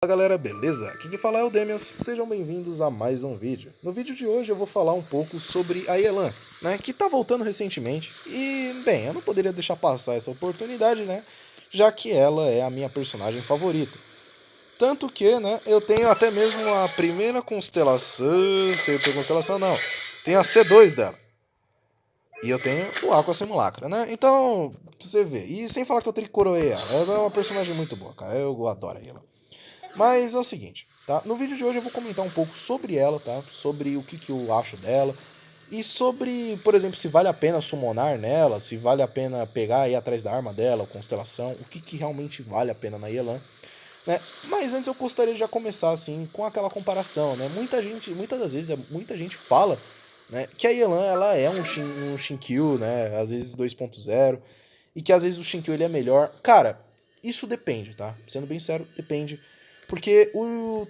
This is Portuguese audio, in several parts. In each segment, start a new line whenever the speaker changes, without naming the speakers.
Fala galera, beleza? Aqui quem fala é o Demias, sejam bem-vindos a mais um vídeo. No vídeo de hoje eu vou falar um pouco sobre a Yelan, né, que tá voltando recentemente e, bem, eu não poderia deixar passar essa oportunidade, né, já que ela é a minha personagem favorita. Tanto que, né, eu tenho até mesmo a primeira constelação, sempre constelação não, tenho a C2 dela. E eu tenho o Aqua Simulacra, né? Então, pra você ver. E sem falar que eu tricoroei ela é uma personagem muito boa, cara. Eu adoro ela. Mas é o seguinte, tá? No vídeo de hoje eu vou comentar um pouco sobre ela, tá? Sobre o que eu acho dela. E sobre, por exemplo, se vale a pena summonar nela, se vale a pena pegar e ir atrás da arma dela, constelação, o que realmente vale a pena na Yelan, né? Mas antes eu gostaria de já começar assim com aquela comparação, né? Muitas das vezes, muita gente fala, né, que a Yelan ela é um Shinkyu, né? Às vezes 2.0, e que às vezes o Shinkyu ele é melhor. Cara, isso depende, tá? Sendo bem sério, depende. Porque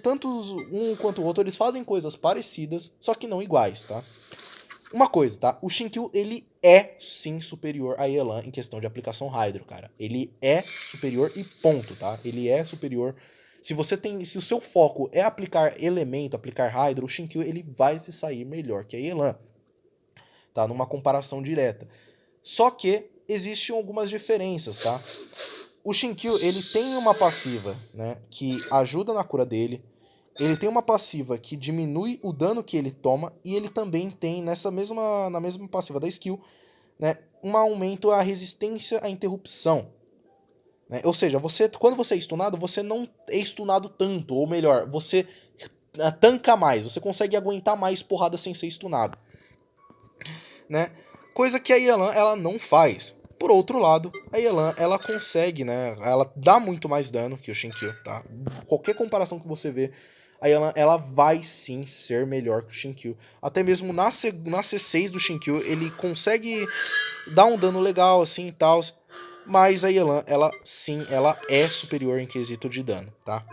tanto um quanto o outro, eles fazem coisas parecidas, só que não iguais, tá? Uma coisa, tá? O Shinkyu, ele é sim superior a Yelan em questão de aplicação Hydro, cara. Ele é superior e ponto, tá? Ele é superior. Se o seu foco é aplicar elemento, aplicar Hydro, o Shinkyu ele vai se sair melhor que a Yelan, tá? Numa comparação direta. Só que existem algumas diferenças, tá? O Shinkyu, ele tem uma passiva, né, que ajuda na cura dele. Ele tem uma passiva que diminui o dano que ele toma e ele também tem na mesma passiva da skill, né, um aumento à resistência à interrupção, né? Ou seja, quando você é stunado, você não é stunado tanto, ou melhor, você tanca mais, você consegue aguentar mais porrada sem ser stunado, né? Coisa que a Yelan ela não faz. Por outro lado, a Yelan ela consegue, né? Ela dá muito mais dano que o Shinkyu, tá? Qualquer comparação que você vê, a Yelan ela vai sim ser melhor que o Shinkyu. Até mesmo na C6 do Shinkyu, ele consegue dar um dano legal assim e tal. Mas a Yelan, ela sim, ela é superior em quesito de dano, tá?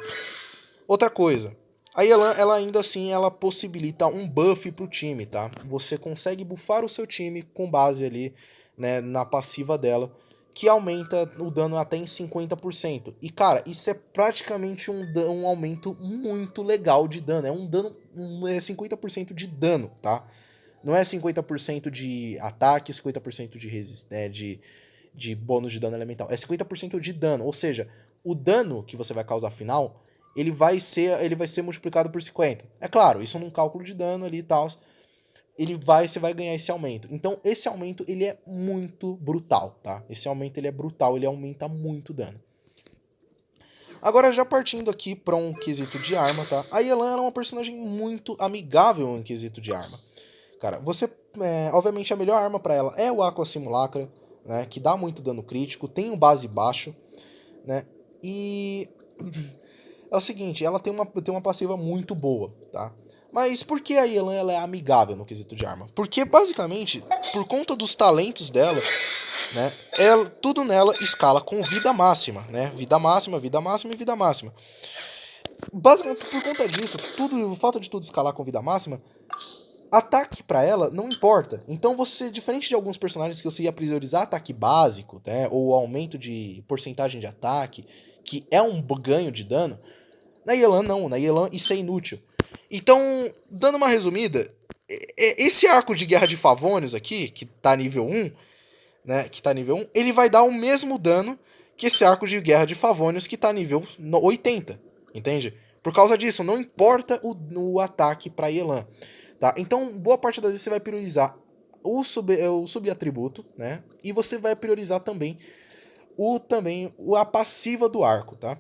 Outra coisa, a Yelan, ela ainda assim, ela possibilita um buff pro time, tá? Você consegue buffar o seu time com base ali, né, na passiva dela, que aumenta o dano até em 50%. E, cara, isso é praticamente um aumento muito legal de dano. É um dano, é 50% de dano, tá? Não é 50% de ataque, 50% de bônus de dano elemental. É 50% de dano, ou seja, o dano que você vai causar final, ele vai ser multiplicado por 50. É claro, isso num cálculo de dano ali e tal, você vai ganhar esse aumento. Então, esse aumento, ele é muito brutal, tá? Esse aumento, ele é brutal, ele aumenta muito dano. Agora, já partindo aqui para um quesito de arma, tá? A Yelan é uma personagem muito amigável em quesito de arma. Cara, obviamente a melhor arma para ela é o Aqua Simulacra, né, que dá muito dano crítico, tem um base baixo, né? E é o seguinte, ela tem uma passiva muito boa, tá? Mas por que a Yelan ela é amigável no quesito de arma? Porque basicamente, por conta dos talentos dela, né, tudo nela escala com vida máxima, né? Vida máxima, vida máxima e vida máxima. Basicamente, por conta disso, o fato de tudo escalar com vida máxima, ataque pra ela não importa. Então você, diferente de alguns personagens que você ia priorizar ataque básico, né, ou aumento de porcentagem de ataque, que é um ganho de dano, na Yelan não, na Yelan isso é inútil. Então, dando uma resumida, esse arco de Guerra de Favonius aqui, que tá nível 1, né, ele vai dar o mesmo dano que esse arco de Guerra de Favonius que tá nível 80, entende? Por causa disso, não importa o ataque pra Yelan. Tá? Então, boa parte das vezes você vai priorizar o subatributo, né? E você vai priorizar também a passiva do arco, tá?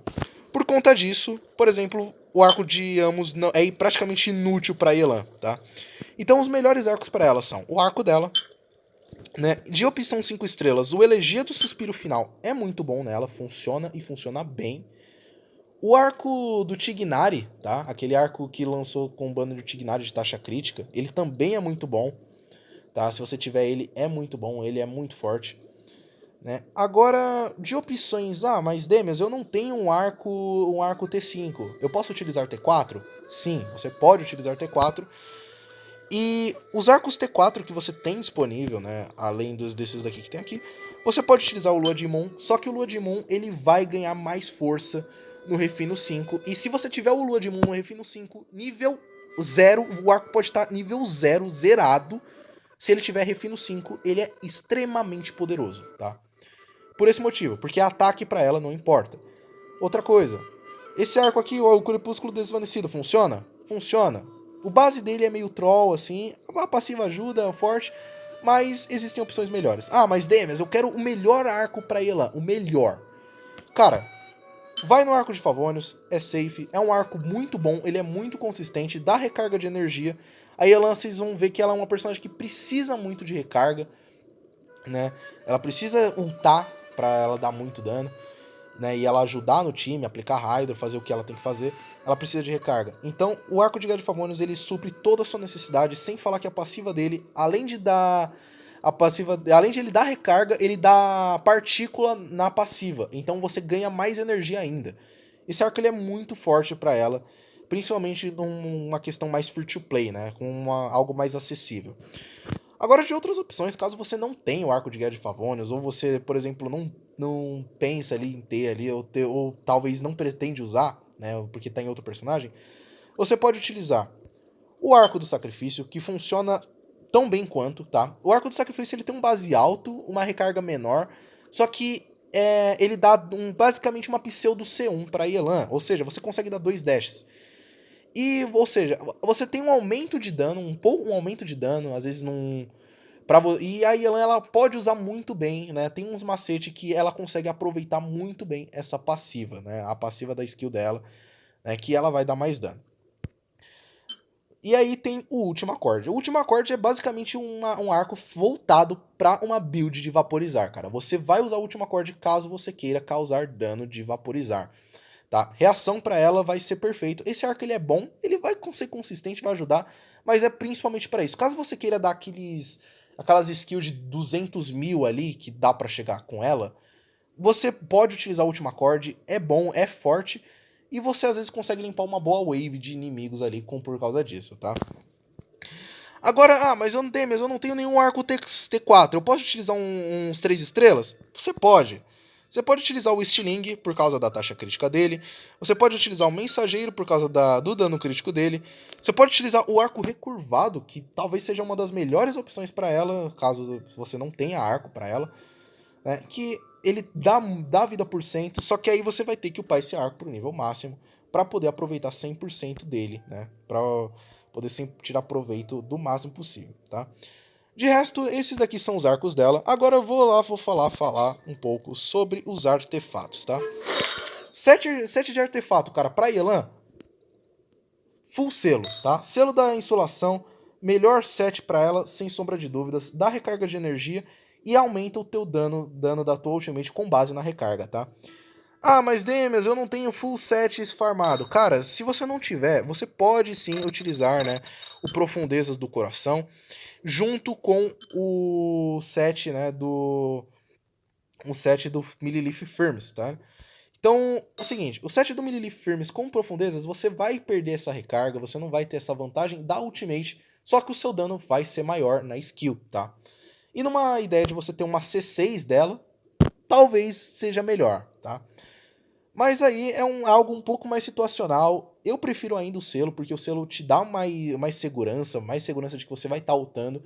Por conta disso, por exemplo, o arco de Amos é praticamente inútil para Yelan, tá? Então, os melhores arcos para ela são o arco dela, né? De opção 5 estrelas, o Elegia do Suspiro Final é muito bom nela, funciona e funciona bem. O arco do Tignari, tá? Aquele arco que lançou com o bando de Tignari de taxa crítica, ele também é muito bom, tá? Se você tiver ele, é muito bom, ele é muito forte, né? Agora, de opções, mas Demias, eu não tenho um arco T5. Eu posso utilizar T4? Sim, você pode utilizar T4. E os arcos T4 que você tem disponível, né, além desses daqui que tem aqui, você pode utilizar o Lua de Mon, só que o Lua de Mon ele vai ganhar mais força no Refino 5. E se você tiver o Lua de Moon no Refino 5, nível 0, o arco pode estar nível 0, zerado. Se ele tiver Refino 5, ele é extremamente poderoso, tá? Por esse motivo, porque ataque pra ela não importa. Outra coisa, esse arco aqui, o Crepúsculo Desvanecido, funciona? Funciona. O base dele é meio troll, assim, a passiva ajuda, forte, mas existem opções melhores. Ah, mas Demes, eu quero o melhor arco pra Elan, o melhor. Cara, vai no arco de Favonius, é safe, é um arco muito bom, ele é muito consistente, dá recarga de energia. A Elan, vocês vão ver que ela é uma personagem que precisa muito de recarga, né? Ela precisa ultar pra ela dar muito dano, né? E ela ajudar no time, aplicar Hydra, fazer o que ela tem que fazer, ela precisa de recarga. Então, o arco de Guerra de Favonius, ele supre toda a sua necessidade, sem falar que a passiva dele, além de dar além de ele dar recarga, ele dá partícula na passiva. Então você ganha mais energia ainda. Esse arco ele é muito forte pra ela, principalmente numa questão mais free to play, né? Com algo mais acessível. Agora, de outras opções, caso você não tenha o arco de Guerra de Favonius, ou você, por exemplo, não pensa ali em ter ali, ou talvez não pretende usar, né? Porque tá em outro personagem, você pode utilizar o arco do sacrifício, que funciona tão bem quanto, tá? O arco do sacrifício ele tem um base alto, uma recarga menor, só que ele dá basicamente uma pseudo C1 para Yelan, ou seja, você consegue dar 2 dashes. E, ou seja, você tem um aumento de dano, um aumento de dano, às vezes num... E a Yelan, ela pode usar muito bem, né? Tem uns macetes que ela consegue aproveitar muito bem essa passiva, né? A passiva da skill dela, né? Que ela vai dar mais dano. E aí tem o último acorde. O último acorde é basicamente um arco voltado para uma build de vaporizar, cara. Você vai usar o último acorde caso você queira causar dano de vaporizar, tá? Reação para ela vai ser perfeito. Esse arco ele é bom, ele vai ser consistente, vai ajudar, mas é principalmente para isso. Caso você queira dar aquelas skills de 200 mil ali que dá para chegar com ela, você pode utilizar o último acorde, é bom, é forte, e você às vezes consegue limpar uma boa wave de inimigos ali por causa disso, tá? Agora, mas eu não tenho nenhum arco T4, eu posso utilizar uns 3 estrelas? Você pode. Você pode utilizar o Stiling por causa da taxa crítica dele. Você pode utilizar o Mensageiro por causa do dano crítico dele. Você pode utilizar o arco recurvado, que talvez seja uma das melhores opções para ela, caso você não tenha arco para ela, né? Que ele dá vida por cento, só que aí você vai ter que upar esse arco pro nível máximo para poder aproveitar 100% dele, né? Para poder sempre tirar proveito do máximo possível, tá? De resto, esses daqui são os arcos dela. Agora eu vou falar um pouco sobre os artefatos, tá? Set de artefato, cara, pra Yelan, full selo, tá? Selo da insolação, melhor set pra ela, sem sombra de dúvidas, dá recarga de energia e aumenta o teu dano da tua ultimate com base na recarga, tá? Ah, mas Demias, eu não tenho full set farmado. Cara, se você não tiver, você pode sim utilizar, né, o Profundezas do Coração, junto com o set, né, o set do Millilith Firmes, tá? Então, é o seguinte, o set do Millilith Firmes com Profundezas, você vai perder essa recarga, você não vai ter essa vantagem da ultimate, só que o seu dano vai ser maior na skill, tá? E numa ideia de você ter uma C6 dela, talvez seja melhor, tá? Mas aí é algo um pouco mais situacional. Eu prefiro ainda o selo, porque o selo te dá mais segurança de que você vai estar ultando.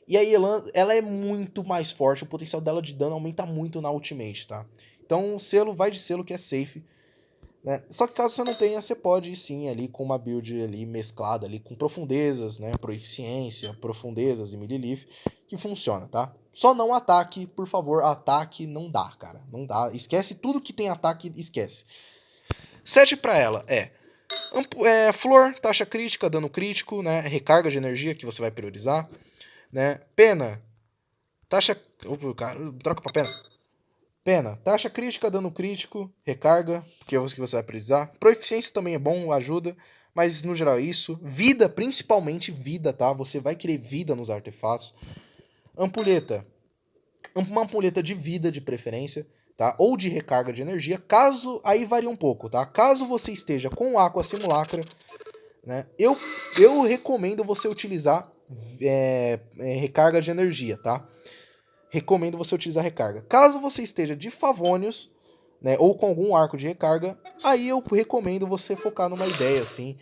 E a Yelan, ela é muito mais forte, o potencial dela de dano aumenta muito na ultimate, tá? Então o selo vai de selo que é safe, né? Só que caso você não tenha, você pode ir sim ali com uma build ali mesclada ali com profundezas, né? Proeficiência, profundezas e Millilith, que funciona, tá? Só não ataque, por favor, ataque não dá, cara. Não dá, esquece tudo que tem ataque, esquece. Set pra ela flor, taxa crítica, dano crítico, né? Recarga de energia que você vai priorizar, né? Pena, taxa... Opa, cara, troca pra pena. Pena, taxa crítica, dano crítico, recarga, que é o que você vai precisar. Proeficiência também é bom, ajuda, mas no geral é isso. Vida, principalmente vida, tá? Você vai querer vida nos artefatos. Ampulheta, uma ampulheta de vida de preferência, tá? Ou de recarga de energia, caso... Aí varia um pouco, tá? Caso você esteja com o Aqua Simulacra, né? Eu recomendo você utilizar recarga de energia, tá? Recomendo você utilizar recarga. Caso você esteja de Favonius, né, ou com algum arco de recarga, aí eu recomendo você focar numa ideia assim,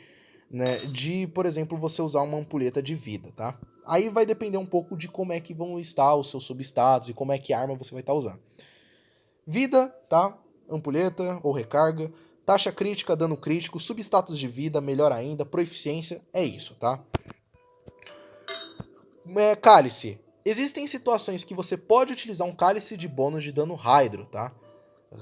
né, de, por exemplo, você usar uma ampulheta de vida, tá? Aí vai depender um pouco de como é que vão estar os seus substatus e como é que arma você vai estar usando. Vida, tá? Ampulheta ou recarga. Taxa crítica, dano crítico, substatus de vida, melhor ainda, proficiência, é isso, tá? Cálice. Existem situações que você pode utilizar um cálice de bônus de dano Hydro, tá?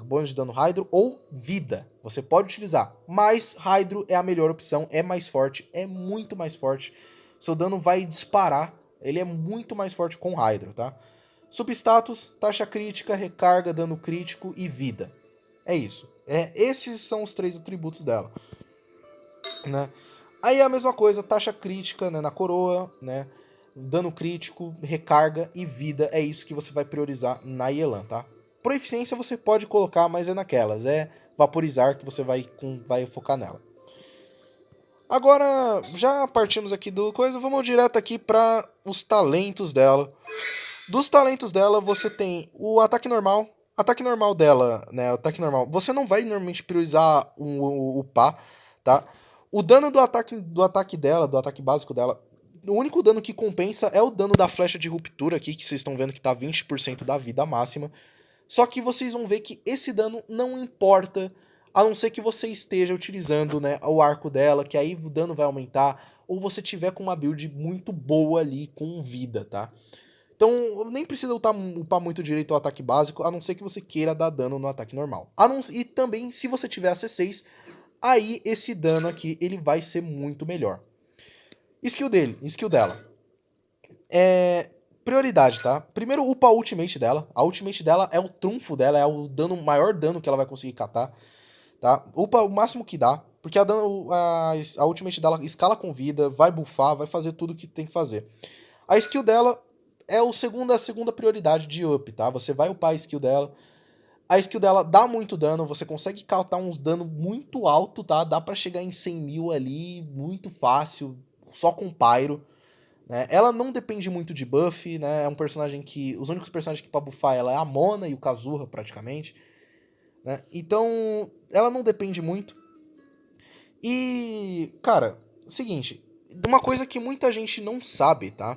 Bônus de dano Hydro ou vida. Você pode utilizar, mas Hydro é a melhor opção, é mais forte, é muito mais forte. Seu dano vai disparar, ele é muito mais forte com Hydro, tá? Substatus, taxa crítica, recarga, dano crítico e vida. É isso. Esses são os 3 atributos dela, né? Aí é a mesma coisa, taxa crítica, né, na coroa, né? Dano crítico, recarga e vida, é isso que você vai priorizar na Yelan, tá? Proficiência você pode colocar, mas é naquelas, é vaporizar que você vai focar nela. Agora, já partimos aqui do coisa, vamos direto aqui para os talentos dela. Dos talentos dela, você tem o ataque normal. Ataque normal dela, né? O ataque normal. Você não vai normalmente priorizar o pá, tá? O dano do ataque dela, do ataque básico dela, o único dano que compensa é o dano da flecha de ruptura aqui, que vocês estão vendo que tá 20% da vida máxima. Só que vocês vão ver que esse dano não importa, a não ser que você esteja utilizando, né, o arco dela, que aí o dano vai aumentar, ou você tiver com uma build muito boa ali com vida, tá? Então, nem precisa upar muito direito o ataque básico, a não ser que você queira dar dano no ataque normal. E também, se você tiver a C6, aí esse dano aqui ele vai ser muito melhor. Skill dela. Prioridade, tá? Primeiro, upa a ultimate dela. A ultimate dela é o trunfo dela, é o maior dano que ela vai conseguir catar, tá? Upa o máximo que dá, porque a ultimate dela escala com vida, vai buffar, vai fazer tudo o que tem que fazer. A skill dela é a segunda prioridade de up, tá? Você vai upar a skill dela. A skill dela dá muito dano, você consegue catar uns dano muito alto, tá? Dá pra chegar em 100 mil ali, muito fácil, só com Pyro. Né? Ela não depende muito de buff, né? É um personagem que... Os únicos personagens que pra buffar ela é a Mona e o Kazuha, praticamente. Né? Então, ela não depende muito. E, cara, seguinte, uma coisa que muita gente não sabe, tá?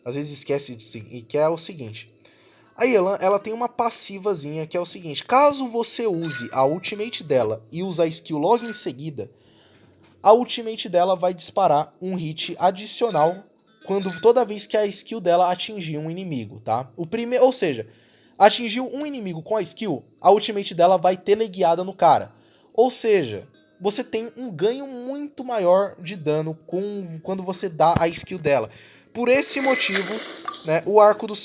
Às vezes esquece de que é o seguinte. A Yelan, ela tem uma passivazinha que é o seguinte. Caso você use a ultimate dela e use a skill logo em seguida, a ultimate dela vai disparar um hit adicional toda vez que a skill dela atingir um inimigo, tá? Ou seja, atingiu um inimigo com a skill, a ultimate dela vai teleguiada no cara. Ou seja, você tem um ganho muito maior de dano quando você dá a skill dela. Por esse motivo, né, o arco do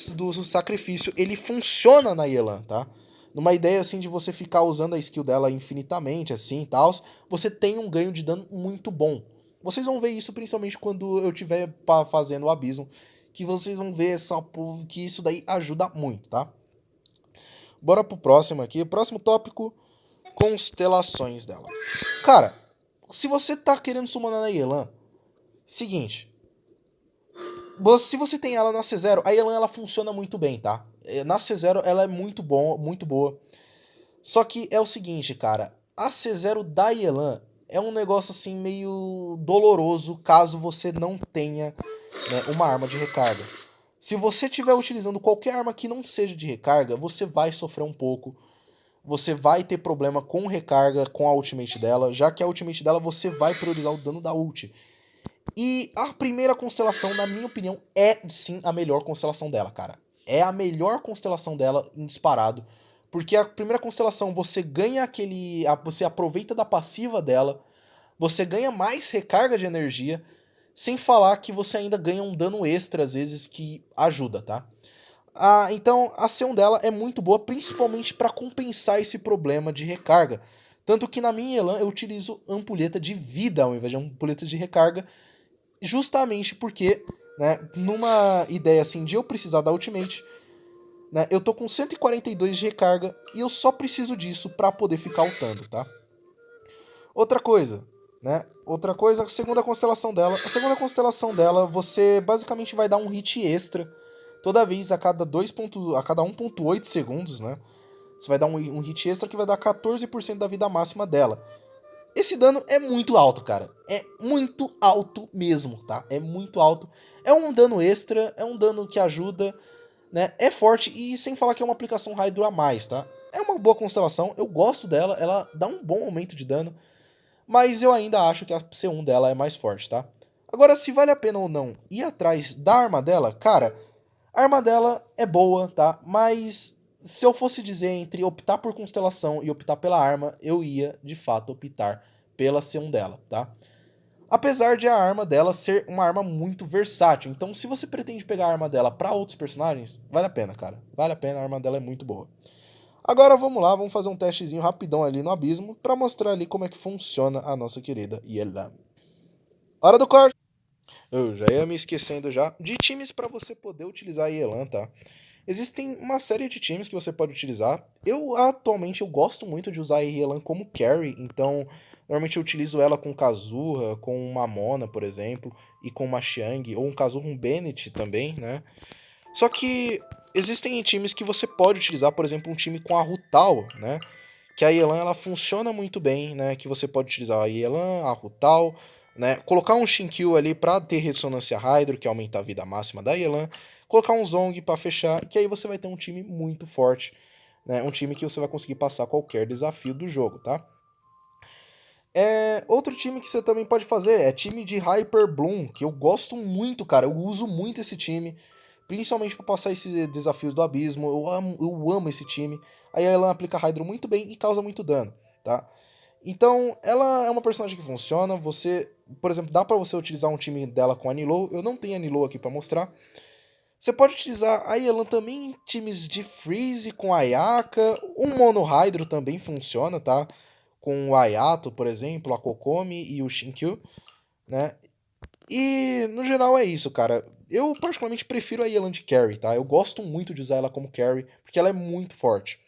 sacrifício, ele funciona na Yelan, tá? Numa ideia assim de você ficar usando a skill dela infinitamente, assim e tal, você tem um ganho de dano muito bom. Vocês vão ver isso principalmente quando eu estiver fazendo o Abismo, que vocês vão ver que isso daí ajuda muito, tá? Bora pro próximo aqui. Próximo tópico, constelações dela. Cara, se você tá querendo summonar na Yelan, seguinte, se você tem ela na C0, a Yelan ela funciona muito bem, tá? Na C0 ela é muito boa. Só que é o seguinte, cara, a C0 da Yelan é um negócio assim meio doloroso caso você não tenha, né, uma arma de recarga. Se você estiver utilizando qualquer arma que não seja de recarga, você vai sofrer um pouco. Você vai ter problema com recarga, com a ultimate dela, já que a ultimate dela você vai priorizar o dano da ult. E a primeira constelação, na minha opinião, é sim a melhor constelação dela, cara. É a melhor constelação dela em disparado. Porque a primeira constelação você ganha você aproveita da passiva dela, você ganha mais recarga de energia, sem falar que você ainda ganha um dano extra às vezes que ajuda, tá? Então a ação dela é muito boa, principalmente para compensar esse problema de recarga. Tanto que na minha Elan eu utilizo ampulheta de vida ao invés de ampulheta de recarga, justamente porque, né, numa ideia assim de eu precisar da ultimate, né, eu tô com 142 de recarga e eu só preciso disso para poder ficar ultando, tá? Outra coisa, né? A segunda constelação dela. A segunda constelação dela, você basicamente vai dar um hit extra toda vez a cada 1.8 segundos, né? Você vai dar um hit extra que vai dar 14% da vida máxima dela. Esse dano é muito alto, cara. É muito alto mesmo, tá? É muito alto. É um dano extra, é um dano que ajuda, né? É forte e sem falar que é uma aplicação Hydro a mais, tá? É uma boa constelação, eu gosto dela, ela dá um bom aumento de dano, mas eu ainda acho que a C1 dela é mais forte, tá? Agora, se vale a pena ou não ir atrás da arma dela, cara, a arma dela é boa, tá? Mas se eu fosse dizer entre optar por constelação e optar pela arma, eu ia, de fato, optar pela C1 dela, tá? Apesar de a arma dela ser uma arma muito versátil. Então, se você pretende pegar a arma dela pra outros personagens, vale a pena, cara. Vale a pena, a arma dela é muito boa. Agora vamos lá, vamos fazer um testezinho rapidão ali no abismo pra mostrar ali como é que funciona a nossa querida Yelan. Hora do corte! Eu já ia me esquecendo já de times pra você poder utilizar a Yelan, tá? Existem uma série de times que você pode utilizar. Atualmente eu gosto muito de usar a Yelan como carry, então normalmente eu utilizo ela com Kazuha, com uma Mona, por exemplo, e com uma Xiang, ou um Kazuha, um Bennett também, né? Só que existem times que você pode utilizar, por exemplo, um time com a Rutal, né? Que a Yelan ela funciona muito bem, né? Que você pode utilizar a Yelan, a Rutal, né? Colocar um Shinkyu ali para ter ressonância Hydro, que aumenta a vida máxima da Yelan. Colocar um Zong para fechar, que aí você vai ter um time muito forte, né? Um time que você vai conseguir passar qualquer desafio do jogo, tá? Outro time que você também pode fazer é time de Hyper Bloom, que eu gosto muito, cara. Eu uso muito esse time, principalmente para passar esses desafios do abismo. Eu amo esse time. Aí ela aplica Hydro muito bem e causa muito dano, tá? Então, ela é uma personagem que funciona. Você, por exemplo, dá para você utilizar um time dela com a Nilou. Eu não tenho a Nilou aqui para mostrar. Você pode utilizar a Yelan também em times de Freeze com a Ayaka. Um Mono Hydro também funciona, tá? Com o Ayato, por exemplo, a Kokomi e o Shinkyu, né? E no geral é isso, cara. Eu particularmente prefiro a Yelan de carry, tá? Eu gosto muito de usar ela como carry, porque ela é muito forte.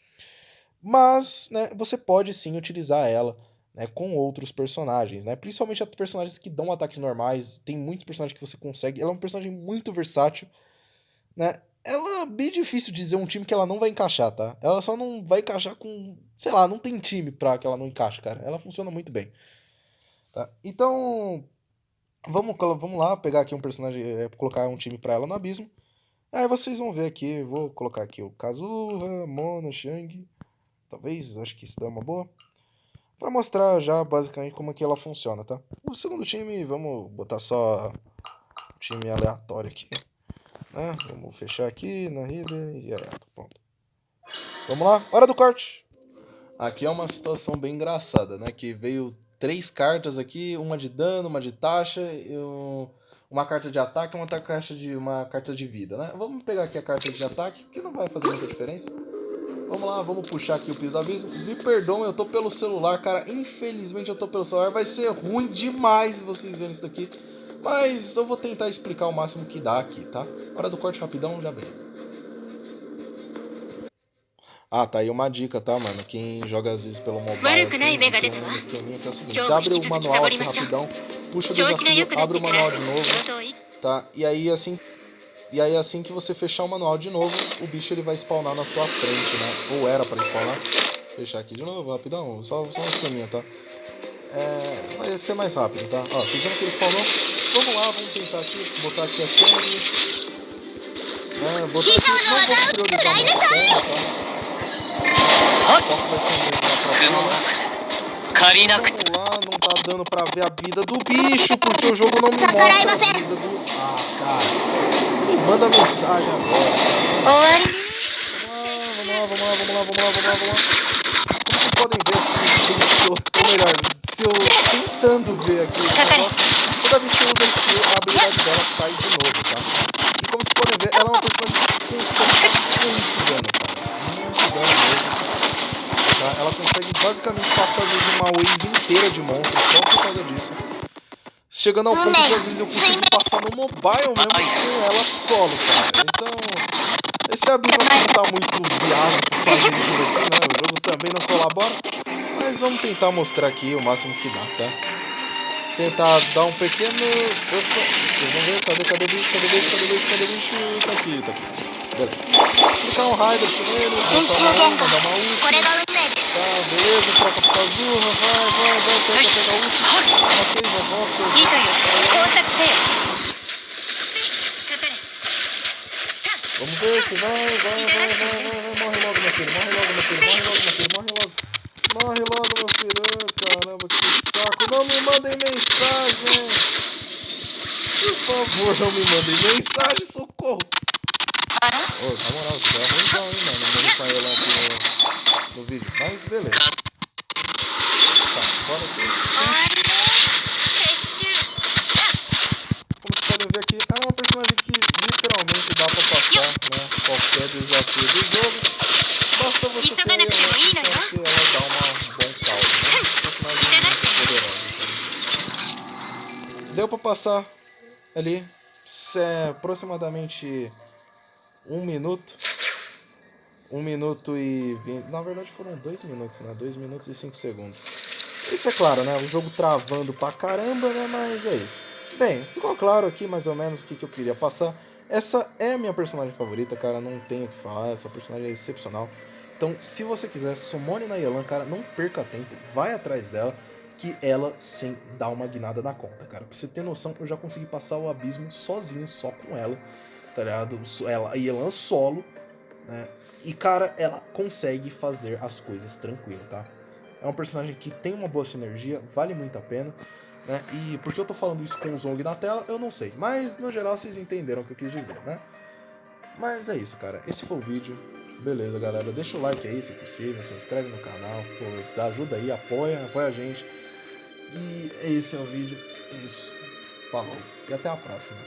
Mas, né, você pode sim utilizar ela, né, com outros personagens, né? Principalmente personagens que dão ataques normais. Tem muitos personagens que você consegue. Ela é um personagem muito versátil, né? Ela é bem difícil dizer um time que ela não vai encaixar, tá? Ela só não vai encaixar com, sei lá, não tem time pra que ela não encaixe, cara. Ela funciona muito bem, tá? Então, vamos lá pegar aqui um personagem, colocar um time pra ela no abismo. Aí vocês vão ver aqui, vou colocar aqui o Kazuha, Mona, Shang. Talvez, acho que isso dá uma boa. Pra mostrar já basicamente como é que ela funciona, tá? O segundo time, vamos botar só um time aleatório aqui, né? Vamos fechar aqui na rida e aí, pronto. Vamos lá, hora do corte! Aqui é uma situação bem engraçada, né? Que veio 3 cartas aqui, uma de dano, uma de taxa, uma carta de ataque e uma carta de vida, né? Vamos pegar aqui a carta de ataque, que não vai fazer muita diferença. Vamos lá, vamos puxar aqui o piso do abismo. Me perdoem, eu tô pelo celular, cara. Infelizmente eu tô pelo celular. Vai ser ruim demais vocês verem isso daqui. Mas eu vou tentar explicar o máximo que dá aqui, tá? Hora do corte rapidão, já veio. Ah, tá aí uma dica, tá, mano? Quem joga às vezes pelo mobile assim, tem um esqueminha que é o seguinte: você abre o manual aqui rapidão, puxa o desafio, abre o manual de novo, tá? E aí assim que você fechar o manual de novo, o bicho ele vai spawnar na tua frente, né? Ou era pra spawnar. Fechar aqui de novo, rapidão, só um esqueminha, tá? Vai ser mais rápido, tá? Ó, vocês viram que ele spawnou? Vamos lá, vamos tentar aqui, botar aqui a Shang. Botar aqui, não vou priorizar muito a Shang, tá? O foco vai ser mesmo lá pra cima. Vamos lá, não tá dando pra ver a vida do bicho, porque o jogo não me mostra a vida do... Ah, cara. Me manda mensagem agora. Vamos lá. Como vocês podem ver aqui, ou melhor, se eu tentando ver aqui esse negócio, toda vez que eu uso a skill, a habilidade dela sai de novo, tá? E como vocês podem ver, ela é uma personagem que consegue dar muito dano, cara. Muito dano mesmo. Tá? Ela consegue basicamente passar às vezes uma wave inteira de monstros só por causa disso. Chegando ao ponto de às vezes eu consigo passar no mobile mesmo com ela solo, cara. Então, esse abismo aqui não tá muito viável pra fazer isso daqui, né? O jogo também não colabora. Mas vamos tentar mostrar aqui o máximo que dá, tá? Tentar dar um pequeno... Opa, vocês vão ver, cadê o bicho? Tá aqui. Beleza. Aplicar um Raider aqui nele, mandar uma ult. Tá, beleza, troca pro Kazuha, vai, pega a ult. Ok, já volta. Vamos ver se vai. Morre logo, meu filho. Morre logo, meu filho. Ai, caramba, que saco. Não me mandem mensagem. Por favor, não me mandem mensagem, socorro. Ô, na moral, você é ruimzão, hein, mano. Não saiu lá aqui no vídeo. Mas beleza. Tá, bora aqui. Como vocês podem ver aqui, ela é uma personagem que literalmente dá pra passar, né, qualquer desafio do jogo. Basta você ter ela aqui pra que ela dá um bom caldo, né? Personagem muito poderosa. Então. Deu pra passar ali aproximadamente 1 minuto. 1 minuto e 20. Na verdade foram 2 minutos, né? 2 minutos e 5 segundos. Isso é claro, né? O jogo travando pra caramba, né? Mas é isso. Bem, ficou claro aqui mais ou menos o que eu queria passar. Essa é a minha personagem favorita, cara. Não tenho o que falar. Essa personagem é excepcional. Então, se você quiser, summone na Yelan, cara, não perca tempo. Vai atrás dela, que ela sim dá uma guinada na conta, cara. Pra você ter noção, eu já consegui passar o abismo sozinho, só com ela. Tá ligado? A Yelan solo, né? E, cara, ela consegue fazer as coisas tranquilo, tá? É um personagem que tem uma boa sinergia, vale muito a pena, né? E por que eu tô falando isso com o Zong na tela, eu não sei. Mas, no geral, vocês entenderam o que eu quis dizer, né? Mas é isso, cara. Esse foi o vídeo. Beleza, galera. Deixa o like aí, se possível. Se inscreve no canal. Pô, ajuda aí, apoia a gente. E esse é o vídeo. Isso. Falou. E até a próxima.